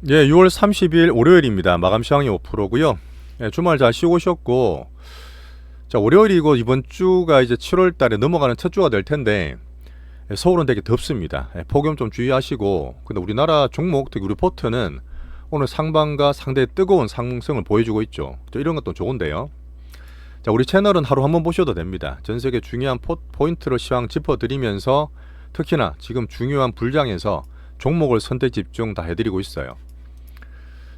예, 6월 30일 월요일입니다. 마감 시황이 5%고요. 예, 주말 잘 쉬고 오셨고, 자, 월요일이고 이번 주가 이제 7월 달에 넘어가는 첫 주가 될 텐데, 예, 서울은 되게 덥습니다. 예, 폭염 좀 주의하시고, 근데 우리나라 종목, 특히 우리 포트는 오늘 상방과 상당히 뜨거운 상승을 보여주고 있죠. 이런 것도 좋은데요. 자, 우리 채널은 하루 한 번 보셔도 됩니다. 전 세계 중요한 포인트를 시황 짚어드리면서 특히나 지금 중요한 불장에서 종목을 선택 집중 다 해드리고 있어요.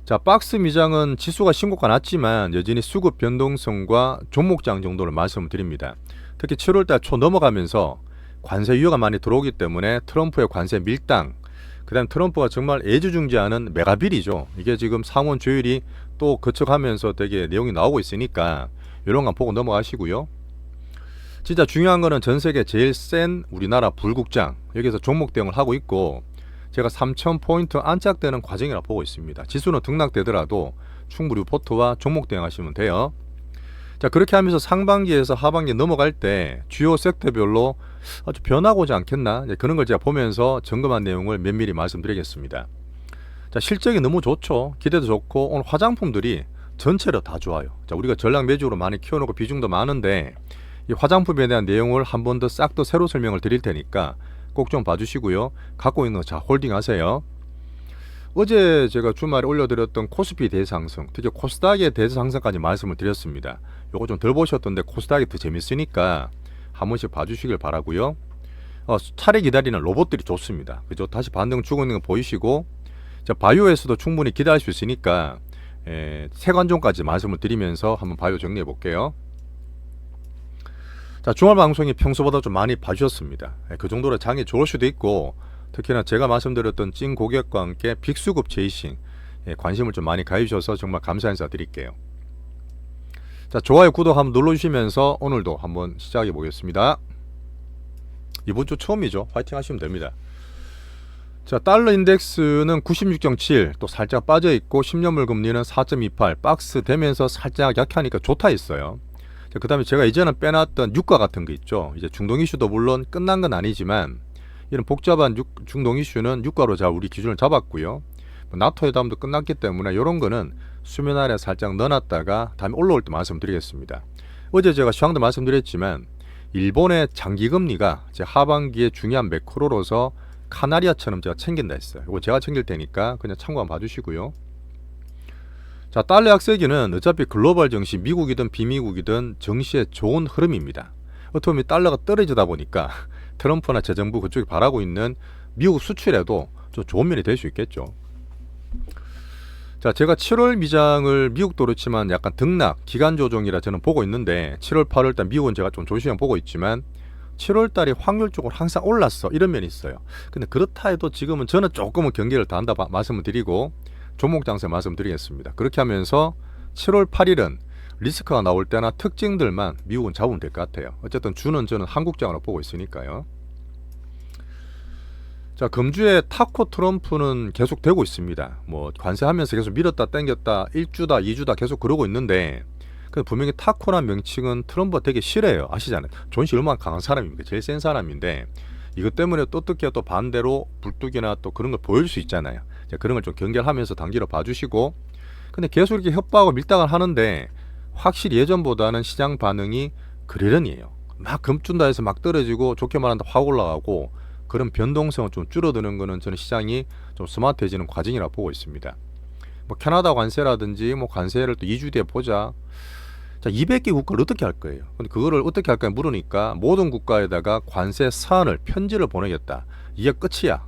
자, 박스 미장은 지수가 신고가 났지만 여전히 수급 변동성과 종목장 정도를 말씀드립니다. 특히 7월달 초 넘어가면서 관세 유효가 많이 들어오기 때문에 트럼프의 관세 밀당, 그 다음 트럼프가 정말 애지중지하는 메가빌이죠. 이게 지금 상원 조율이 또 거쳐가면서 되게 내용이 나오고 있으니까 이런 거 보고 넘어가시고요. 진짜 중요한 거는 전 세계 제일 센 우리나라 불국장, 여기서 종목 대응을 하고 있고, 제가 3,000포인트 안착되는 과정이라 보고 있습니다. 지수는 등락되더라도 충분히 포트와 종목 대응하시면 돼요. 자, 그렇게 하면서 상반기에서 하반기 넘어갈 때 주요 섹터별로 아주 변화가 오지 않겠나, 그런 걸 제가 보면서 점검한 내용을 면밀히 말씀드리겠습니다. 자, 실적이 너무 좋죠. 기대도 좋고 오늘 화장품들이 전체로 다 좋아요. 자, 우리가 전략 매주로 많이 키워놓고 비중도 많은데 이 화장품에 대한 내용을 한 번 더 싹 더 새로 설명을 드릴 테니까 꼭 좀 봐주시고요. 갖고 있는 거 자 홀딩 하세요. 어제 제가 주말에 올려드렸던 코스피 대상승, 특히 코스닥의 대상승까지 말씀을 드렸습니다. 요거 좀 덜 보셨던데 코스닥이 더 재밌으니까 한 번씩 봐주시길 바라고요. 차례 기다리는 로봇들이 좋습니다. 그죠? 다시 반등 주고 있는 거 보이시고, 자, 바이오에서도 충분히 기대할 수 있으니까 세관종까지 말씀을 드리면서 한번 바이오 정리해 볼게요. 자, 주말 방송이 평소보다 좀 많이 봐주셨습니다. 그 정도로 장이 좋을 수도 있고, 특히나 제가 말씀드렸던 찐 고객과 함께 빅수급 제이싱 관심을 좀 많이 가해주셔서 정말 감사 인사 드릴게요. 자, 좋아요 구독 한번 눌러주시면서 오늘도 한번 시작해 보겠습니다. 이번 주 처음이죠. 화이팅 하시면 됩니다. 자, 달러 인덱스는 96.7 또 살짝 빠져있고 10년물 금리는 4.28 박스 되면서 살짝 약하니까 좋다 했어요. 그 다음에 제가 이제는 빼놨던 유가 같은 거 있죠. 이제 중동 이슈도 물론 끝난 건 아니지만 이런 복잡한 중동 이슈는 유가로 잘 우리 기준을 잡았고요. 나토 회담도 끝났기 때문에 이런 거는 수면 아래 살짝 넣어놨다가 다음에 올라올 때 말씀드리겠습니다. 어제 제가 시황도 말씀드렸지만 일본의 장기금리가 이제 하반기에 중요한 매크로로서 카나리아처럼 제가 챙긴다 했어요. 이거 제가 챙길 테니까 그냥 참고 한번 봐주시고요. 자, 달러 약세기는 어차피 글로벌 증시, 미국이든 비미국이든 증시의 좋은 흐름입니다. 어떻게 보면 달러가 떨어지다 보니까 트럼프나 재정부 그쪽이 바라고 있는 미국 수출에도 좀 좋은 면이 될 수 있겠죠. 자, 제가 7월 미장을 미국도 그렇지만 약간 등락, 기간 조정이라 저는 보고 있는데 7월, 8월 달 미국은 제가 좀 조심히 보고 있지만 7월 달이 확률적으로 항상 올랐어. 이런 면이 있어요. 근데 그렇다 해도 지금은 저는 조금은 경계를 다한다 말씀을 드리고 종목 장세 말씀드리겠습니다. 그렇게 하면서 7월 8일은 리스크가 나올 때나 특징들만 미국은 잡으면 될 것 같아요. 어쨌든 주는 저는 한국장으로 보고 있으니까요. 자, 금주에 타코 트럼프는 계속 되고 있습니다. 뭐 관세하면서 계속 밀었다 당겼다 1주다 2주다 계속 그러고 있는데 분명히 타코란 명칭은 트럼프가 되게 싫어해요. 아시잖아요. 존시 얼마나 강한 사람입니까? 제일 센 사람인데 이것 때문에 또 어떻게 또 반대로 불뚝이나 또 그런 걸 보여줄 수 있잖아요. 그런 걸 좀 경계하면서 단기로 봐주시고, 근데 계속 이렇게 협박하고 밀당을 하는데 확실히 예전보다는 시장 반응이 그러려니에요. 막 금준다 해서 막 떨어지고 좋게 말한다 확 올라가고 그런 변동성은 좀 줄어드는 거는 저는 시장이 좀 스마트해지는 과정이라고 보고 있습니다. 뭐 캐나다 관세라든지 뭐 관세를 또 2주 뒤에 보자. 자, 200개 국가를 어떻게 할 거예요? 근데 그거를 어떻게 할까 물으니까 모든 국가에다가 관세 사안을 편지를 보내겠다. 이게 끝이야.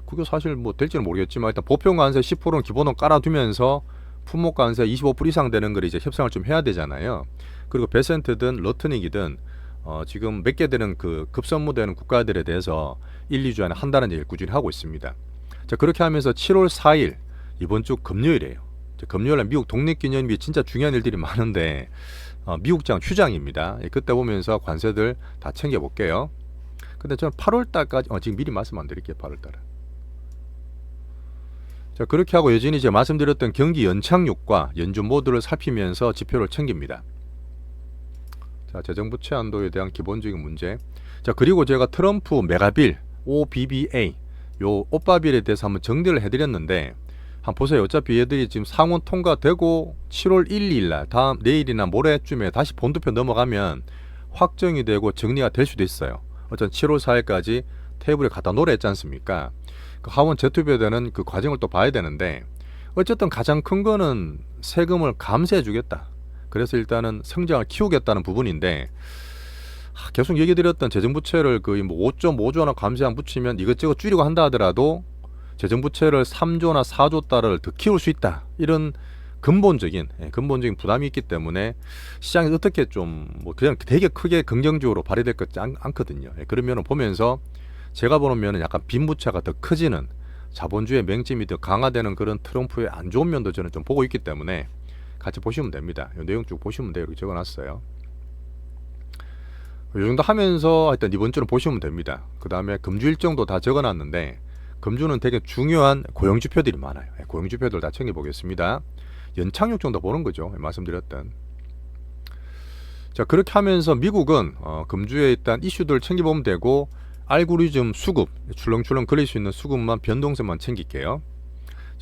그게 사실 뭐 될지는 모르겠지만 일단 보편 관세 10%는 기본으로 깔아두면서 품목 관세 25% 이상 되는 걸 이제 협상을 좀 해야 되잖아요. 그리고 베센트든 러트닉이든 지금 몇 개 되는 그 급선무되는 국가들에 대해서 1, 2주 안에 한다는 얘기를 꾸준히 하고 있습니다. 자, 그렇게 하면서 7월 4일 이번 주 금요일이에요. 금요일에 미국 독립기념일이 진짜 중요한 일들이 많은데 미국장 휴장입니다. 그때 보면서 관세들 다 챙겨볼게요. 근데 저는 8월달까지 지금 미리 말씀 안 드릴게요. 8월달에. 자, 그렇게 하고 여전히 제가 말씀드렸던 경기 연착륙과 연준 모드를 살피면서 지표를 챙깁니다. 자, 재정부채 한도에 대한 기본적인 문제. 자, 그리고 제가 트럼프 메가빌 OBBA 요 오빠빌에 대해서 한번 정리를 해드렸는데 한번 보세요. 어차피 얘들이 지금 상원 통과되고 7월 1, 2일 날 다음 내일이나 모레쯤에 다시 본투표 넘어가면 확정이 되고 정리가 될 수도 있어요. 어쨌든 7월 4일까지 테이블에 갖다 놓으라 했지 않습니까? 그 하원 재투표되는 그 과정을 또 봐야 되는데 어쨌든 가장 큰 거는 세금을 감세해 주겠다. 그래서 일단은 성장을 키우겠다는 부분인데 계속 얘기 드렸던 재정부채를 거의 뭐 5.5조 원 감세안 붙이면 이것저것 줄이고 한다 하더라도 재정부채를 3조나 4조 달러를 더 키울 수 있다. 이런 근본적인 부담이 있기 때문에 시장에서 어떻게 좀 뭐 그냥 되게 크게 긍정적으로 발휘될 것 같지 않거든요. 그런 면을 보면서 제가 보는 면은 약간 빈부차가 더 커지는 자본주의 맹점이 더 강화되는 그런 트럼프의 안 좋은 면도 저는 좀 보고 있기 때문에 같이 보시면 됩니다. 이 내용 쭉 보시면 돼요. 이렇게 적어놨어요. 이 정도 하면서 하여튼 이번 주는 보시면 됩니다. 그 다음에 금주 일정도 다 적어놨는데 금주는 되게 중요한 고용지표들이 많아요. 고용지표들 다 챙겨보겠습니다. 연착륙 정도 보는 거죠. 말씀드렸던. 자, 그렇게 하면서 미국은 금주에 일단 이슈들 챙겨보면 되고 알고리즘 수급, 출렁출렁 그릴 수 있는 수급만 변동성만 챙길게요.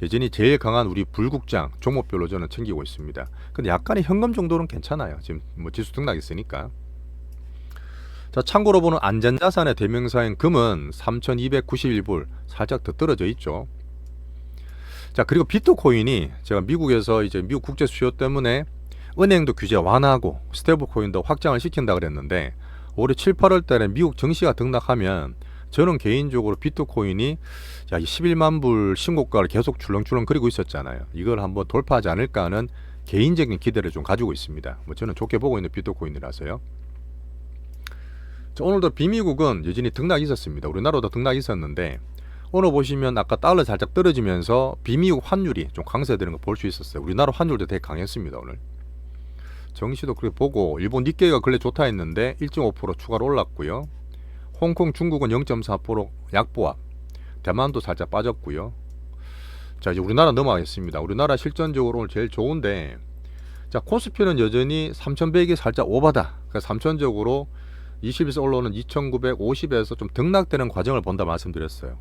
여전히 제일 강한 우리 불국장 종목별로 저는 챙기고 있습니다. 근데 약간의 현금 정도는 괜찮아요. 지금 뭐 지수 등락했으니까. 자, 참고로 보는 안전자산의 대명사인 금은 3,291불 살짝 더 떨어져 있죠. 자, 그리고 비트코인이 제가 미국에서 이제 미국 국제 수요 때문에 은행도 규제 완화하고 스테이블 코인도 확장을 시킨다 그랬는데 올해 7, 8월 달에 미국 증시가 등락하면 저는 개인적으로 비트코인이 11만 불 신고가를 계속 출렁출렁 그리고 있었잖아요. 이걸 한번 돌파하지 않을까 하는 개인적인 기대를 좀 가지고 있습니다. 뭐 저는 좋게 보고 있는 비트코인이라서요. 자, 오늘도 비미국은 여전히 등락이 있었습니다. 우리나라도 등락이 있었는데 오늘 보시면 아까 달러 살짝 떨어지면서 비미국 환율이 좀 강세되는 거 볼 수 있었어요. 우리나라 환율도 되게 강했습니다. 오늘 정시도 그렇게 보고 일본 니케이가 근래 좋다 했는데 1.5% 추가로 올랐고요. 홍콩 중국은 0.4% 약보합, 대만도 살짝 빠졌고요. 자, 이제 우리나라 넘어가겠습니다. 우리나라 실전적으로 오늘 제일 좋은데 자, 코스피는 여전히 3100이 살짝 오바다. 그래서 3000적으로 20에서 올라오는 2950에서 좀 등락되는 과정을 본다 말씀드렸어요.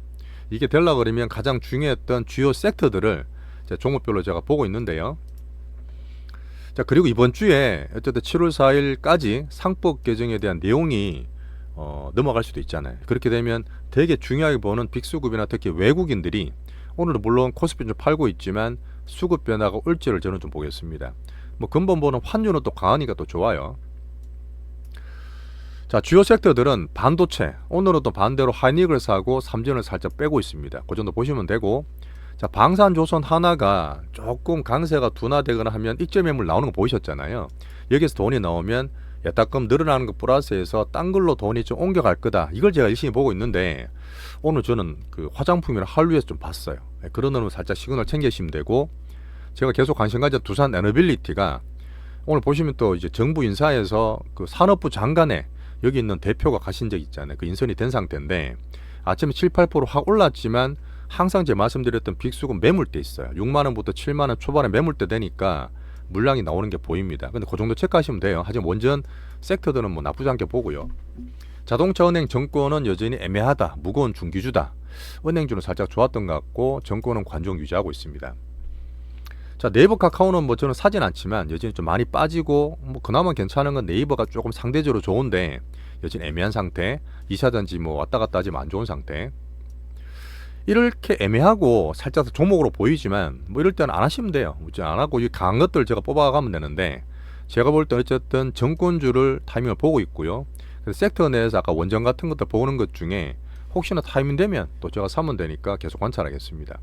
이게 되려고 그러면 가장 중요했던 주요 섹터들을 종목별로 제가 보고 있는데요. 자, 그리고 이번 주에 어쨌든 7월 4일까지 상법 개정에 대한 내용이 넘어갈 수도 있잖아요. 그렇게 되면 되게 중요하게 보는 빅수급이나 특히 외국인들이 오늘도 물론 코스피 좀 팔고 있지만 수급 변화가 올지를 저는 좀 보겠습니다. 뭐 근본 보는 환율은 또 강하니까 또 좋아요. 자, 주요 섹터들은 반도체, 오늘은 또 반대로 하이닉을 사고 삼전을 살짝 빼고 있습니다. 그 정도 보시면 되고, 자, 방산조선 하나가 조금 강세가 둔화되거나 하면 익절 매물 나오는 거 보이셨잖아요. 여기서 돈이 나오면 예탁금 늘어나는 것 플러스해서 딴 걸로 돈이 좀 옮겨갈 거다. 이걸 제가 열심히 보고 있는데 오늘 저는 그 화장품이나 한류에서 좀 봤어요. 그런 놈은 살짝 시그널 챙기시면 되고, 제가 계속 관심 가진 두산 에너빌리티가 오늘 보시면 또 이제 정부 인사에서 그 산업부 장관에 여기 있는 대표가 가신 적 있잖아요. 그 인선이 된 상태인데 아침에 7, 8% 확 올랐지만 항상 제가 말씀드렸던 빅수급 매물대 있어요. 6만원부터 7만원 초반에 매물대 되니까 물량이 나오는 게 보입니다. 근데 그 정도 체크하시면 돼요. 하지만 원전 섹터들은 뭐 나쁘지 않게 보고요. 자동차, 은행, 정권은 여전히 애매하다. 무거운 중기주다. 은행주는 살짝 좋았던 것 같고 정권은 관종 유지하고 있습니다. 자, 네이버 카카오는 뭐 저는 사진 않지만 여전히 좀 많이 빠지고 뭐 그나마 괜찮은 건 네이버가 조금 상대적으로 좋은데 여전히 애매한 상태. 2차전지 뭐 왔다 갔다 하지만 안 좋은 상태. 이렇게 애매하고 살짝 종목으로 보이지만 뭐 이럴 때는 안 하시면 돼요. 안 하고 이 강한 것들 제가 뽑아가면 되는데 제가 볼 때 어쨌든 정권주를 타이밍을 보고 있고요. 그래서 섹터 내에서 아까 원전 같은 것들 보는 것 중에 혹시나 타이밍 되면 또 제가 사면 되니까 계속 관찰하겠습니다.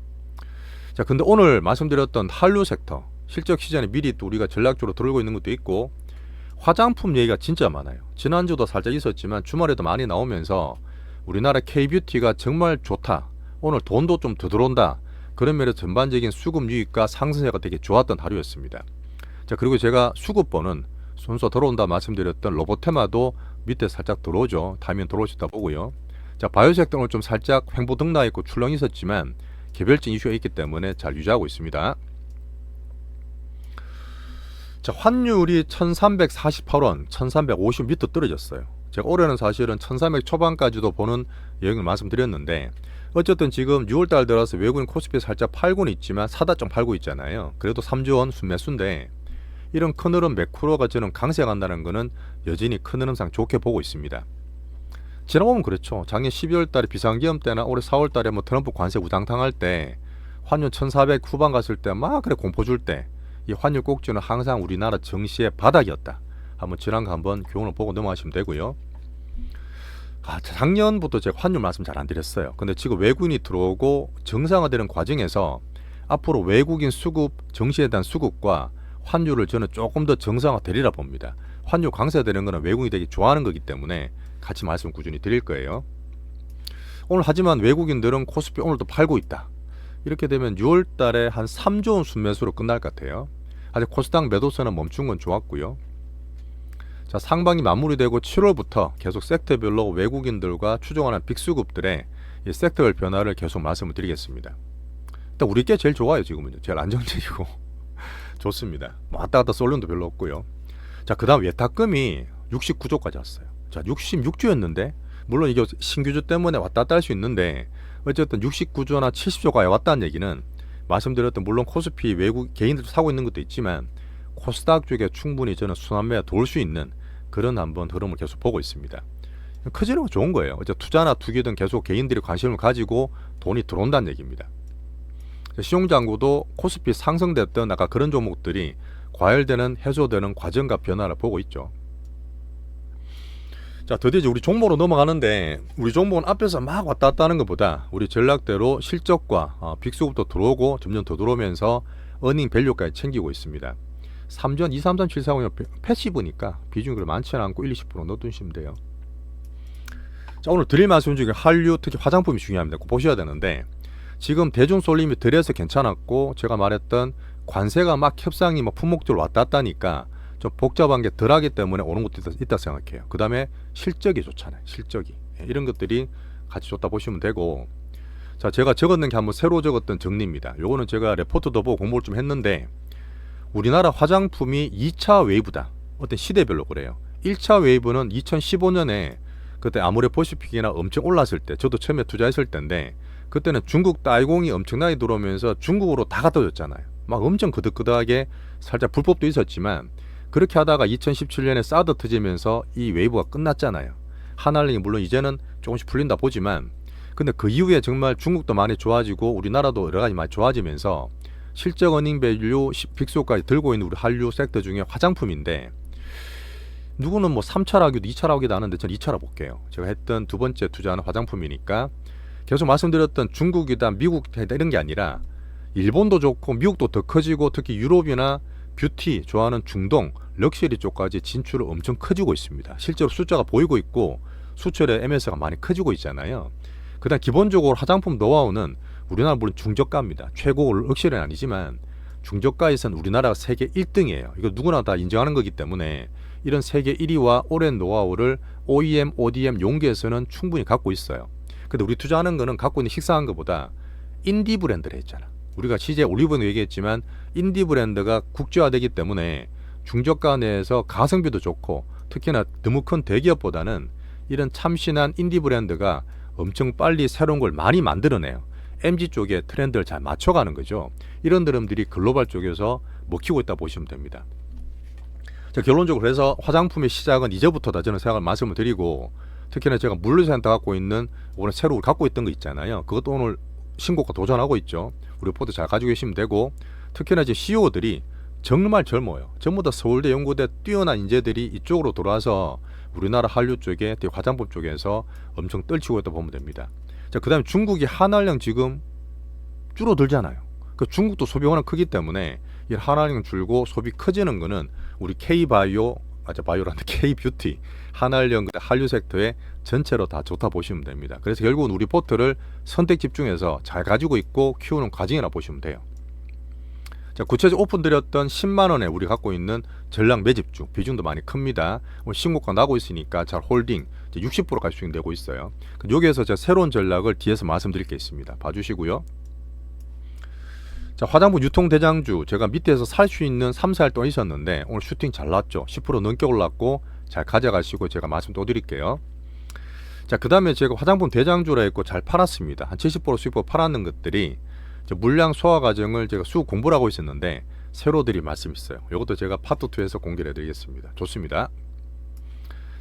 자, 근데 오늘 말씀드렸던 한류 섹터 실적 시장에 미리 또 우리가 전략적으로 들고 있는 것도 있고 화장품 얘기가 진짜 많아요. 지난주도 살짝 있었지만 주말에도 많이 나오면서 우리나라 K뷰티가 정말 좋다. 오늘 돈도 좀 더 들어온다. 그런 면에서 전반적인 수급 유입과 상승세가 되게 좋았던 하루였습니다. 자, 그리고 제가 수급번은 순서 들어온다 말씀드렸던 로보테마도 밑에 살짝 들어오죠. 타이밍 들어오셨다 보고요. 자, 바이오 섹터는 좀 살짝 횡보 등락 있고 출렁이 있었지만 개별적 이슈가 있기 때문에 잘 유지하고 있습니다. 자, 환율이 1348원, 1350 밑으로 떨어졌어요. 제가 올해는 사실은 1300 초반까지도 보는 여행을 말씀드렸는데 어쨌든 지금 6월달 들어서 외국인 코스피 살짝 팔고는 있지만 사다 좀 팔고 있잖아요. 그래도 3조 원 순매수인데 이런 큰 흐름 매크로가 저는 강세간다는 거는 여전히 큰 흐름상 좋게 보고 있습니다. 지나보면 그렇죠. 작년 12월 달에 비상기업 때나 올해 4월 달에 뭐 트럼프 관세 우당탕할 때 환율 1400 후반 갔을 때 막 그래 공포 줄 때 이 환율 꼭지는 항상 우리나라 정시의 바닥이었다. 한번 지난 거 한번 교훈을 보고 넘어가시면 되고요. 작년부터 제가 환율 말씀 잘 안 드렸어요. 근데 지금 외국인이 들어오고 정상화되는 과정에서 앞으로 외국인 수급, 정시에 대한 수급과 환율을 저는 조금 더 정상화되리라 봅니다. 환율 강세되는 거는 외국인이 되게 좋아하는 거기 때문에 같이 말씀 꾸준히 드릴 거예요. 오늘 하지만 외국인들은 코스피 오늘도 팔고 있다. 이렇게 되면 6월 달에 한 3조 원 순매수로 끝날 것 같아요. 아직 코스닥 매도세는 멈춘 건 좋았고요. 자, 상반기 마무리되고 7월부터 계속 섹터별로 외국인들과 추종하는 빅수급들의 이 섹터별 변화를 계속 말씀을 드리겠습니다. 일단 우리 게 제일 좋아요. 지금은요. 제일 안정적이고 좋습니다. 왔다 갔다 쏠림도 별로 없고요. 자, 그 다음 예탁금이 69조까지 왔어요. 자, 66조였는데 물론 이게 신규주 때문에 왔다 갔다 할 수 있는데 어쨌든 69조나 70조가 왔다는 얘기는 말씀드렸던 물론 코스피 외국 개인들도 사고 있는 것도 있지만 코스닥 쪽에 충분히 저는 순환매가 돌 수 있는 그런 한번 흐름을 계속 보고 있습니다. 커지는 건 좋은 거예요. 이제 투자나 투기든 계속 개인들이 관심을 가지고 돈이 들어온다는 얘기입니다. 시용장구도 코스피 상승됐던 아까 그런 종목들이 과열되는 해소되는 과정과 변화를 보고 있죠. 자, 드디어 이제 우리 종목으로 넘어가는데 우리 종목은 앞에서 막 왔다 갔다 하는 것보다 우리 전략대로 실적과 빅수급도 들어오고 점점 더 들어오면서 어닝 밸류까지 챙기고 있습니다. 3전 2, 3, 3, 7, 4, 5 패시브니까 비중이 그렇게 많지는 않고 1, 20% 넣어두시면 돼요. 자, 오늘 드릴 말씀 중에 한류 특히 화장품이 중요합니다. 꼭 보셔야 되는데 지금 대중 쏠림이 덜해서 괜찮았고 제가 말했던 관세가 막 협상이 막 품목들 왔다 갔다 하니까 좀 복잡한 게 덜하기 때문에 오는 것도 있다 생각해요. 그 다음에 실적이 좋잖아요. 실적이 이런 것들이 같이 좋다 보시면 되고 자, 제가 적었는 게 한번 새로 적었던 정리입니다. 요거는 제가 레포트도 보고 공부를 좀 했는데 우리나라 화장품이 2차 웨이브다. 어떤 시대별로 그래요. 1차 웨이브는 2015년에 그때 아모레퍼시픽이나 엄청 올랐을 때 저도 처음에 투자했을 때인데 그때는 중국 따이공이 엄청나게 들어오면서 중국으로 다 갖다 줬잖아요. 막 엄청 그득그득하게 살짝 불법도 있었지만 그렇게 하다가 2017년에 사드 터지면서 이 웨이브가 끝났잖아요. 한알링이 물론 이제는 조금씩 풀린다 보지만 근데 그 이후에 정말 중국도 많이 좋아지고 우리나라도 여러 가지 많이 좋아지면서 실적 어닝 밸류 빅수까지 들고 있는 우리 한류 섹터 중에 화장품인데 누구는 뭐 3차라기도 2차라기도 하는데 저는 2차라 볼게요. 제가 했던 두 번째 투자는 화장품이니까 계속 말씀드렸던 중국이다 미국이다 이런 게 아니라 일본도 좋고 미국도 더 커지고 특히 유럽이나 뷰티 좋아하는 중동 럭셔리 쪽까지 진출을 엄청 커지고 있습니다. 실제로 숫자가 보이고 있고 수출의 MS가 많이 커지고 있잖아요. 그다음 기본적으로 화장품 노하우는 우리나라 물론 중저가입니다. 최고 럭셔리는 아니지만 중저가에서는 우리나라가 세계 1등이에요. 이거 누구나 다 인정하는 거기 때문에 이런 세계 1위와 오랜 노하우를 OEM, ODM 용기에서는 충분히 갖고 있어요. 근데 우리 투자하는 거는 갖고 있는 식상한 것보다 인디 브랜드를 했잖아. 우리가 CJ 올리브영도 얘기했지만 인디 브랜드가 국제화되기 때문에 중저가 내에서 가성비도 좋고 특히나 너무 큰 대기업보다는 이런 참신한 인디 브랜드가 엄청 빨리 새로운 걸 많이 만들어내요. MZ 쪽에 트렌드를 잘 맞춰가는 거죠. 이런 흐름들이 글로벌 쪽에서 먹히고 있다 보시면 됩니다. 자, 결론적으로 그래서 화장품의 시작은 이제부터다 저는 생각을 말씀을 드리고 특히나 제가 물류센터 갖고 있는 오늘 새로 갖고 있던 거 있잖아요. 그것도 오늘 신고가 도전하고 있죠. 우리 리포트 잘 가지고 계시면 되고 특히나 이제 CEO들이 정말 젊어요. 전부 다 서울대 연구대 뛰어난 인재들이 이쪽으로 돌아와서 우리나라 한류 쪽에 화장품 쪽에서 엄청 떨치고 있다 보면 됩니다. 자, 그 다음에 중국이 한알령 지금 줄어들잖아요. 그 중국도 소비 워낙 크기 때문에 이 한알령 줄고 소비 커지는 거는 우리 K바이오, 바이오란데 K뷰티, 한알령 한류 섹터에 전체로 다 좋다 보시면 됩니다. 그래서 결국은 우리 포트를 선택 집중해서 잘 가지고 있고 키우는 과정이라 보시면 돼요. 자, 구체적으로 오픈드렸던 10만원에 우리 갖고 있는 전략 매집주 비중도 많이 큽니다. 오늘 신고가 나고 있으니까 잘 홀딩 60%까지 수익되고 있어요. 여기에서 제가 새로운 전략을 뒤에서 말씀드릴 게 있습니다. 봐주시고요. 자, 화장품 유통대장주 제가 밑에서 살 수 있는 3, 4일 동안 있었는데 오늘 슈팅 잘 났죠. 10% 넘게 올랐고 잘 가져가시고 제가 말씀 또 드릴게요. 자, 그 다음에 제가 화장품 대장주라 했고 잘 팔았습니다. 한 70% 수익법 팔았는 것들이 물량 소화 과정을 제가 수 공부를 하고 있었는데 새로 드릴 말씀이 있어요. 이것도 제가 파트 2에서 공개를 해드리겠습니다. 좋습니다.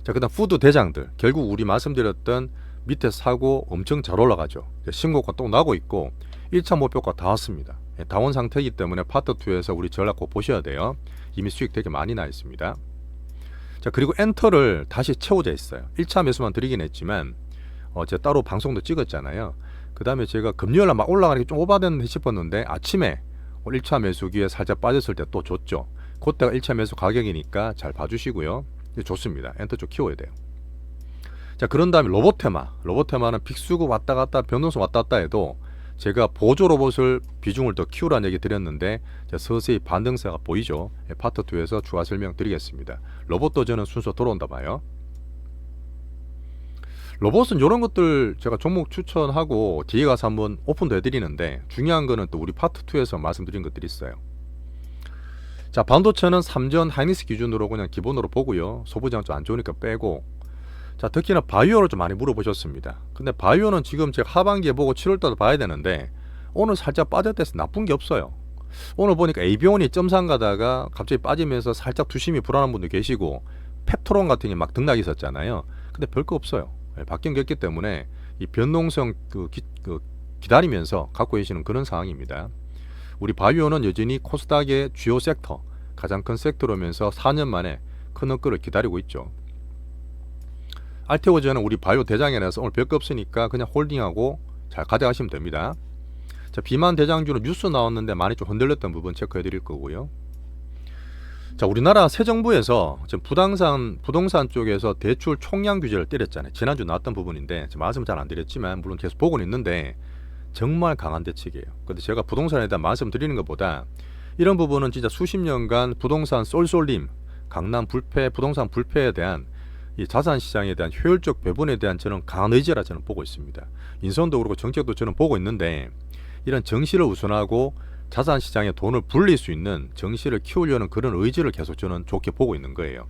자, 그 다음 푸드 대장들. 결국 우리 말씀드렸던 밑에 사고 엄청 잘 올라가죠. 신고가 또 나고 있고 1차 목표가 다 왔습니다. 다 온 상태이기 때문에 파트 2에서 우리 전략 꼭 보셔야 돼요. 이미 수익 되게 많이 나 있습니다. 자, 그리고 엔터를 다시 채우자 했어요. 1차 매수만 드리긴 했지만 제가 따로 방송도 찍었잖아요. 그 다음에 제가 금요일날 막 올라가는 게 좀 오바됐는데 싶었는데 아침에 1차 매수기에 살짝 빠졌을 때 또 줬죠. 그때가 1차 매수 가격이니까 잘 봐주시고요. 좋습니다. 엔터 쪽 키워야 돼요. 자, 그런 다음에 로봇테마는 빅수구 왔다 갔다 변동성 왔다 갔다 해도 제가 보조 로봇을 비중을 더 키우라는 얘기 드렸는데 서서히 반등세가 보이죠. 파트 2에서 추가 설명 드리겠습니다. 로봇도 저는 순서 돌아온다 봐요. 로봇은 이런 것들 제가 종목 추천하고 뒤에 가서 한번 오픈도 해드리는데 중요한 거는 또 우리 파트 2에서 말씀드린 것들이 있어요. 자, 반도체는 삼전 하이닉스 기준으로 그냥 기본으로 보고요. 소부장 좀 안 좋으니까 빼고. 자, 특히나 바이오를 좀 많이 물어보셨습니다. 근데 바이오는 지금 제가 하반기에 보고 7월달도 봐야 되는데 오늘 살짝 빠졌다 해서 나쁜 게 없어요. 오늘 보니까 에이비온이 점상 가다가 갑자기 빠지면서 살짝 투심이 불안한 분도 계시고 펩토론 같은 게 막 등락이 있었잖아요. 근데 별거 없어요. 바뀐 게 없기 때문에 이 변동성 기다리면서 갖고 계시는 그런 상황입니다. 우리 바이오는 여전히 코스닥의 주요 섹터, 가장 큰 섹터로면서 4년 만에 큰 업글을 기다리고 있죠. 알테오제는 우리 바이오 대장이라서 오늘 별거 없으니까 그냥 홀딩하고 잘 가져가시면 됩니다. 자, 비만 대장주는 뉴스 나왔는데 많이 좀 흔들렸던 부분 체크해 드릴 거고요. 자, 우리나라 새 정부에서 지금 부동산 쪽에서 대출 총량 규제를 때렸잖아요. 지난주 나왔던 부분인데 말씀 잘 안 드렸지만 물론 계속 보고는 있는데 정말 강한 대책이에요. 근데 제가 부동산에 대한 말씀 드리는 것보다 이런 부분은 진짜 수십 년간 부동산 쏠쏠림, 강남 불패, 부동산 불패에 대한 이 자산 시장에 대한 효율적 배분에 대한 저는 강한 의지라 저는 보고 있습니다. 인선도 그렇고 정책도 저는 보고 있는데 이런 정시를 우선하고 자산 시장에 돈을 불릴 수 있는 정시를 키우려는 그런 의지를 계속 저는 좋게 보고 있는 거예요.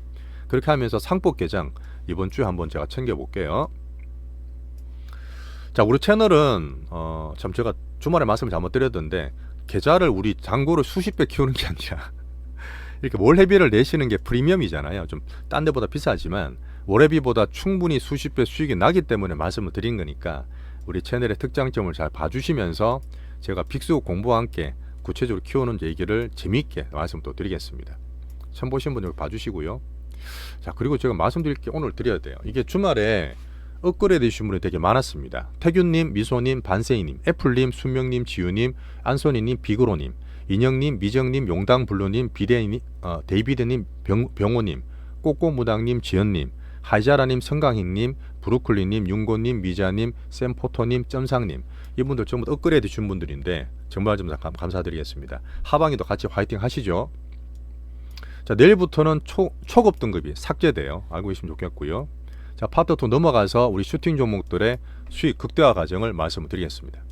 그렇게 하면서 상법 개정 이번 주에 한번 제가 챙겨 볼게요. 자, 우리 채널은 참 제가 주말에 말씀을 잘못 드렸던데 계좌를 우리 잔고를 수십 배 키우는 게 아니라 이렇게 월회비를 내시는 게 프리미엄이잖아요. 좀 딴 데보다 비싸지만 월회비보다 충분히 수십 배 수익이 나기 때문에 말씀을 드린 거니까 우리 채널의 특장점을 잘 봐주시면서 제가 빅수 공부와 함께 구체적으로 키우는 얘기를 재미있게 말씀 또 드리겠습니다. 처음 보신 분들 봐주시고요. 자, 그리고 제가 말씀드릴 게 오늘 드려야 돼요. 이게 주말에 업그레이드 해주신 분이 되게 많았습니다. 태균님, 미소님, 반세이님, 애플님, 순명님, 지유님, 안소니님, 비그로님, 인영님, 미정님, 용당블루님, 데이비드님, 병호님, 꼬꼬무당님, 지연님, 하이자라님, 성강희님, 브루클리님, 윤고님, 미자님, 샘포토님, 점상님, 이분들 전부 다 업그레이드 준 분들인데 정말 좀 감사드리겠습니다. 하방에도 같이 화이팅 하시죠. 자, 내일부터는 초급 등급이 삭제돼요. 알고 계시면 좋겠고요. 자, 파트 2 넘어가서 우리 슈팅 종목들의 수익 극대화 과정을 말씀드리겠습니다.